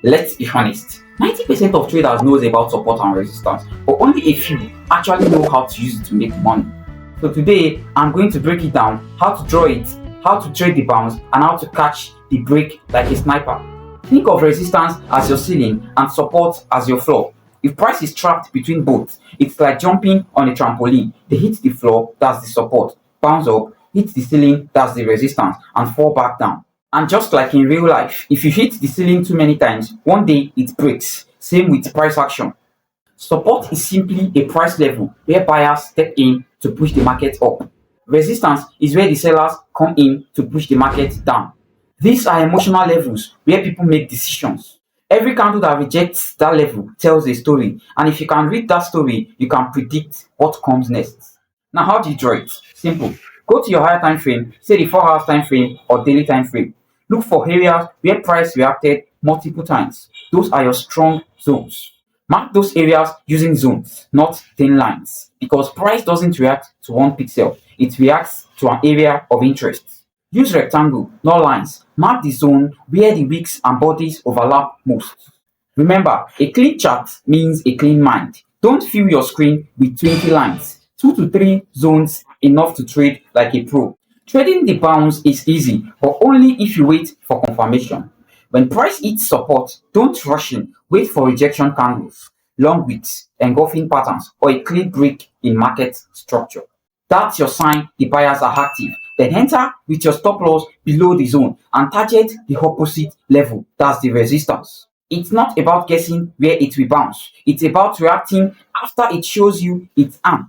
Let's be honest, 90% of traders knows about support and resistance, but only a few actually know how to use it to make money. So today, I'm going to break it down, how to draw it, how to trade the bounce, and how to catch the break like a sniper. Think of resistance as your ceiling and support as your floor. If price is trapped between both, it's like jumping on a trampoline. They hit the floor, that's the support, bounce up, hit the ceiling, that's the resistance, and fall back down. And just like in real life, if you hit the ceiling too many times, one day it breaks. Same with price action. Support is simply a price level where buyers step in to push the market up. Resistance is where the sellers come in to push the market down. These are emotional levels where people make decisions. Every candle that rejects that level tells a story, and if you can read that story, you can predict what comes next. Now, how do you draw it? Simple. Go to your higher time frame, say the 4 hours time frame or daily time frame. Look for areas where price reacted multiple times. Those are your strong zones. Mark those areas using zones, not thin lines, because price doesn't react to one pixel, it reacts to an area of interest. Use rectangle, not lines. Mark the zone where the wicks and bodies overlap most. Remember, a clean chart means a clean mind. Don't fill your screen with 20 lines. 2 to 3 zones enough to trade like a pro. Trading the bounce is easy, but only if you wait for confirmation. When price hits support, don't rush in. Wait for rejection candles, long wicks, engulfing patterns, or a clean break in market structure. That's your sign the buyers are active. Then enter with your stop loss below the zone and target the opposite level. That's the resistance. It's not about guessing where it will bounce. It's about reacting after it shows you its hand.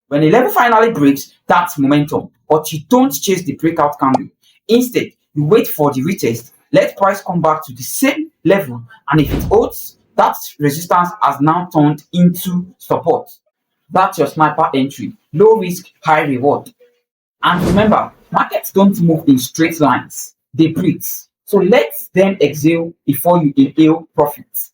When a level finally breaks, that's momentum. But you don't chase the breakout candle. Instead, you wait for the retest, let price come back to the same level, and if it holds, that resistance has now turned into support. That's your sniper entry. Low risk, high reward. And remember, markets don't move in straight lines. They breathe. So let them exhale before you inhale profits.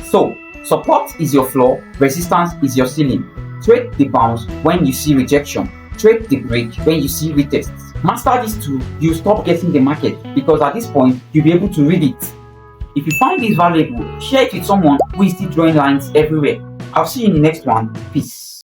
So, support is your floor, resistance is your ceiling. Trade the bounce when you see rejection. Trade the break when you see retests. Master this tool, you stop guessing the market, because at this point, you'll be able to read it. If you find this valuable, share it with someone who is still drawing lines everywhere. I'll see you in the next one. Peace.